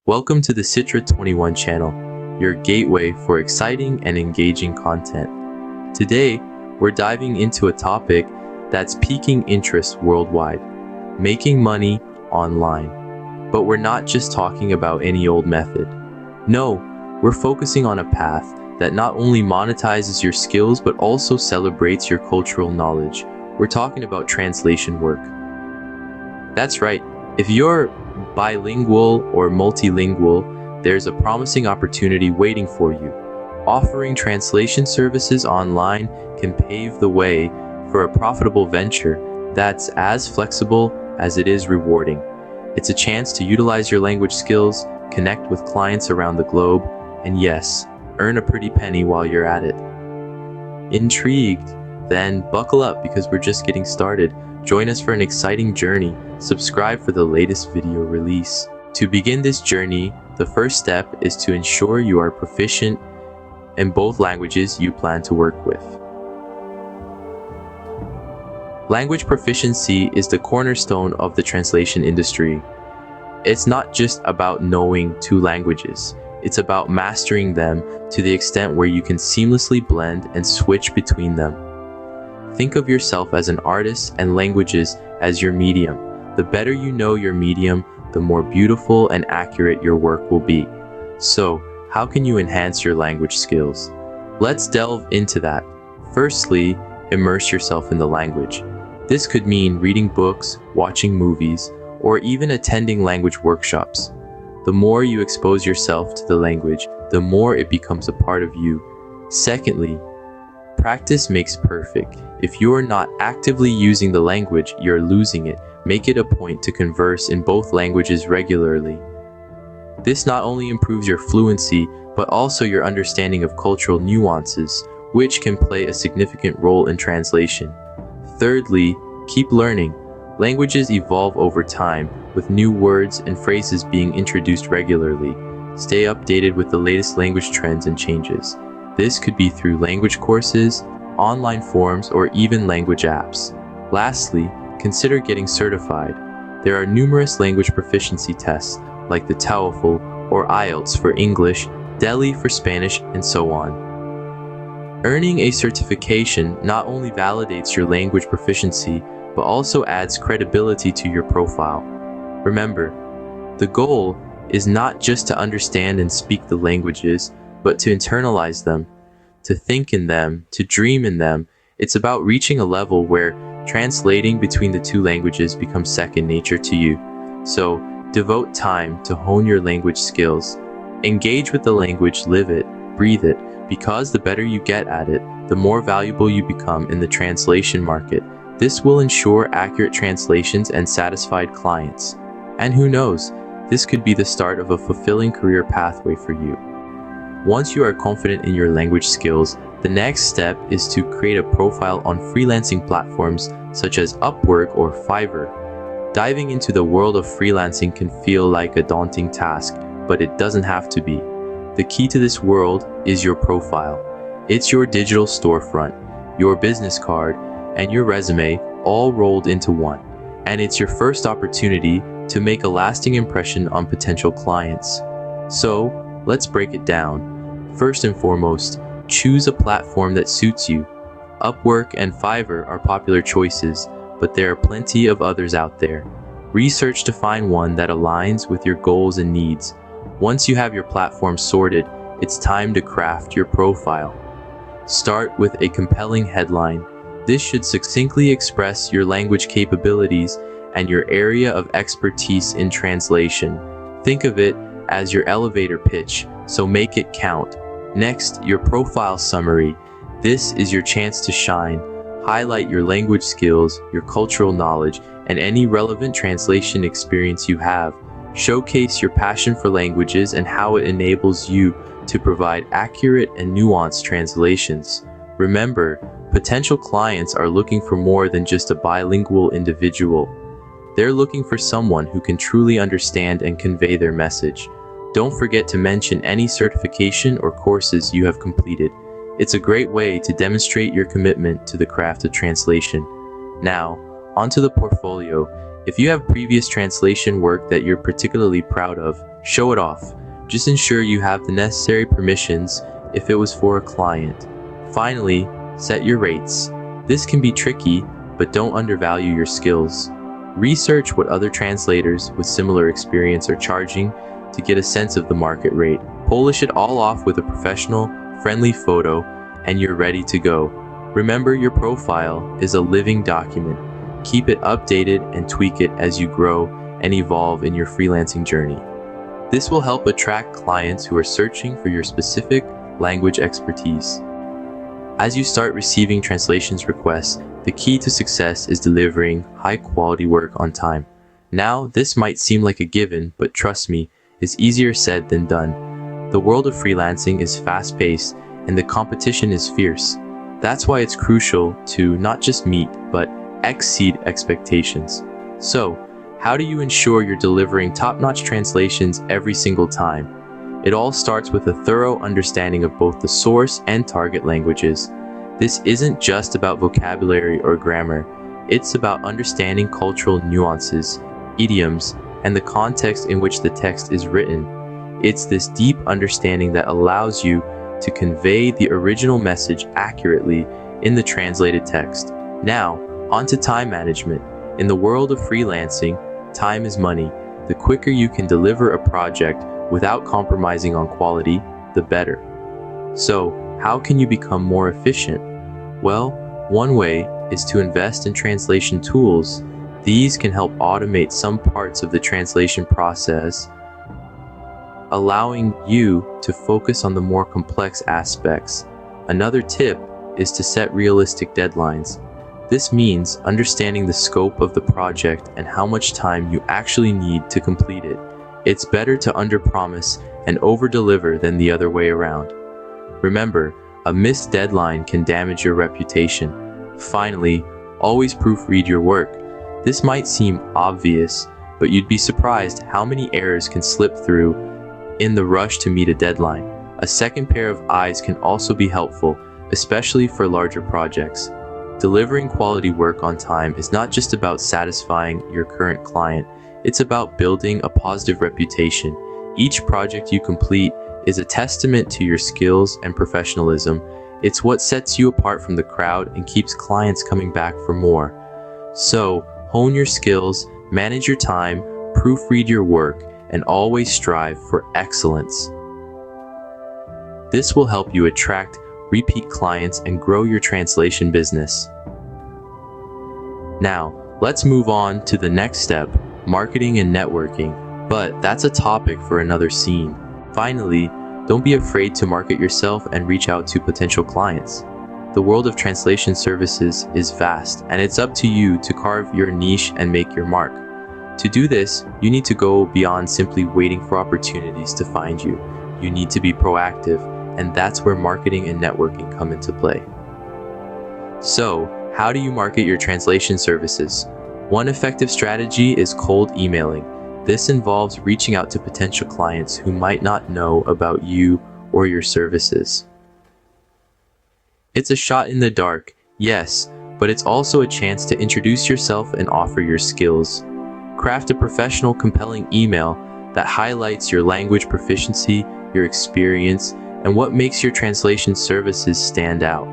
Welcome to the Citra21 channel, your gateway for exciting and engaging content. Today, we're diving into a topic that's piquing interest worldwide, making money online. But we're not just talking about any old method. No, we're focusing on a path that not only monetizes your skills but also celebrates your cultural knowledge. We're talking about translation work. That's right. If you're bilingual or multilingual, there's a promising opportunity waiting for you. Offering translation services online can pave the way for a profitable venture that's as flexible as it is rewarding. It's a chance to utilize your language skills, connect with clients around the globe, and yes, earn a pretty penny while you're at it. Intrigued? Then buckle up because we're just getting started. Join us for an exciting journey. Subscribe for the latest video release. To begin this journey, the first step is to ensure you are proficient in both languages you plan to work with. Language proficiency is the cornerstone of the translation industry. It's not just about knowing two languages. It's about mastering them to the extent where you can seamlessly blend and switch between them. Think of yourself as an artist and languages as your medium. The better you know your medium, the more beautiful and accurate your work will be. So, how can you enhance your language skills? Let's delve into that. Firstly, immerse yourself in the language. This could mean reading books, watching movies, or even attending language workshops. The more you expose yourself to the language, the more it becomes a part of you. Secondly, practice makes perfect. If you are not actively using the language, you're losing it. Make it a point to converse in both languages regularly. This not only improves your fluency, but also your understanding of cultural nuances, which can play a significant role in translation. Thirdly, keep learning. Languages evolve over time, with new words and phrases being introduced regularly. Stay updated with the latest language trends and changes. This could be through language courses, online forums, or even language apps. Lastly, consider getting certified. There are numerous language proficiency tests, like the TOEFL or IELTS for English, DELI for Spanish, and so on. Earning a certification not only validates your language proficiency, but also adds credibility to your profile. Remember, the goal is not just to understand and speak the languages, but to internalize them, to think in them, to dream in them. It's about reaching a level where translating between the two languages becomes second nature to you. So, devote time to hone your language skills. Engage with the language, live it, breathe it, because the better you get at it, the more valuable you become in the translation market. This will ensure accurate translations and satisfied clients. And who knows, this could be the start of a fulfilling career pathway for you. Once you are confident in your language skills, the next step is to create a profile on freelancing platforms such as Upwork or Fiverr. Diving into the world of freelancing can feel like a daunting task, but it doesn't have to be. The key to this world is your profile. It's your digital storefront, your business card, and your resume all rolled into one. And it's your first opportunity to make a lasting impression on potential clients. So, let's break it down. First and foremost, choose a platform that suits you. Upwork and Fiverr are popular choices, but there are plenty of others out there. Research to find one that aligns with your goals and needs. Once you have your platform sorted, it's time to craft your profile. Start with a compelling headline. This should succinctly express your language capabilities and your area of expertise in translation. Think of it as your elevator pitch, so make it count. Next, your profile summary. This is your chance to shine. Highlight your language skills, your cultural knowledge, and any relevant translation experience you have. Showcase your passion for languages and how it enables you to provide accurate and nuanced translations. Remember, potential clients are looking for more than just a bilingual individual. They're looking for someone who can truly understand and convey their message. Don't forget to mention any certification or courses you have completed. It's a great way to demonstrate your commitment to the craft of translation. Now, onto the portfolio. If you have previous translation work that you're particularly proud of, show it off. Just ensure you have the necessary permissions if it was for a client. Finally, set your rates. This can be tricky, but don't undervalue your skills. Research what other translators with similar experience are charging to get a sense of the market rate. Polish it all off with a professional, friendly photo, and you're ready to go. Remember, your profile is a living document. Keep it updated and tweak it as you grow and evolve in your freelancing journey. This will help attract clients who are searching for your specific language expertise. As you start receiving translations requests, the key to success is delivering high-quality work on time. Now, this might seem like a given, but trust me, it's easier said than done. The world of freelancing is fast-paced, and the competition is fierce. That's why it's crucial to not just meet, but exceed expectations. So, how do you ensure you're delivering top-notch translations every single time? It all starts with a thorough understanding of both the source and target languages. This isn't just about vocabulary or grammar. It's about understanding cultural nuances, idioms, and the context in which the text is written. It's this deep understanding that allows you to convey the original message accurately in the translated text. Now, on to time management. In the world of freelancing, time is money. The quicker you can deliver a project without compromising on quality, the better. So, how can you become more efficient? Well, one way is to invest in translation tools. These can help automate some parts of the translation process, allowing you to focus on the more complex aspects. Another tip is to set realistic deadlines. This means understanding the scope of the project and how much time you actually need to complete it. It's better to underpromise and overdeliver than the other way around. Remember, a missed deadline can damage your reputation. Finally, always proofread your work. This might seem obvious, but you'd be surprised how many errors can slip through in the rush to meet a deadline. A second pair of eyes can also be helpful, especially for larger projects. Delivering quality work on time is not just about satisfying your current client, it's about building a positive reputation. Each project you complete is a testament to your skills and professionalism. It's what sets you apart from the crowd and keeps clients coming back for more. So, hone your skills, manage your time, proofread your work, and always strive for excellence. This will help you attract repeat clients and grow your translation business. Now, let's move on to the next step, marketing and networking. But that's a topic for another scene. Finally, don't be afraid to market yourself and reach out to potential clients. The world of translation services is vast, and it's up to you to carve your niche and make your mark. To do this, you need to go beyond simply waiting for opportunities to find you. You need to be proactive, and that's where marketing and networking come into play. So, how do you market your translation services? One effective strategy is cold emailing. This involves reaching out to potential clients who might not know about you or your services. It's a shot in the dark, yes, but it's also a chance to introduce yourself and offer your skills. Craft a professional, compelling email that highlights your language proficiency, your experience, and what makes your translation services stand out.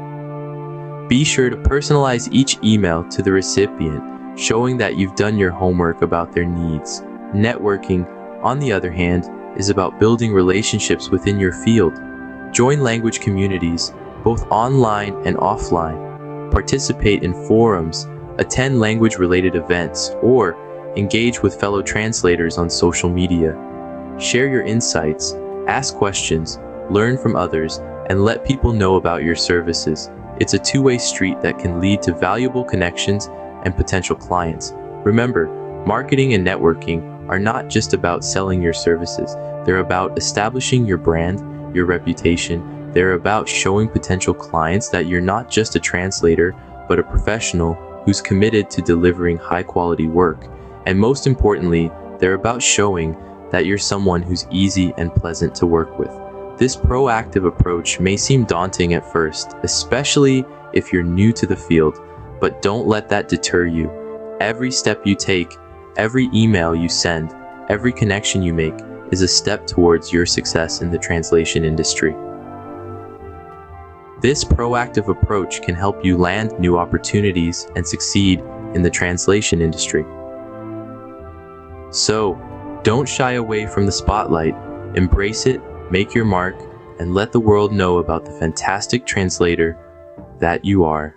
Be sure to personalize each email to the recipient, showing that you've done your homework about their needs. Networking, on the other hand, is about building relationships within your field. Join language communities, both online and offline. Participate in forums, attend language-related events, or engage with fellow translators on social media. Share your insights, ask questions, learn from others, and let people know about your services. It's a two-way street that can lead to valuable connections and potential clients. Remember, marketing and networking are not just about selling your services. They're about establishing your brand, your reputation. They're about showing potential clients that you're not just a translator, but a professional who's committed to delivering high-quality work. And most importantly, they're about showing that you're someone who's easy and pleasant to work with. This proactive approach may seem daunting at first, especially if you're new to the field, but don't let that deter you. Every step you take Every email you send, every connection you make is a step towards your success in the translation industry. This proactive approach can help you land new opportunities and succeed in the translation industry. So, don't shy away from the spotlight, embrace it, make your mark, and let the world know about the fantastic translator that you are.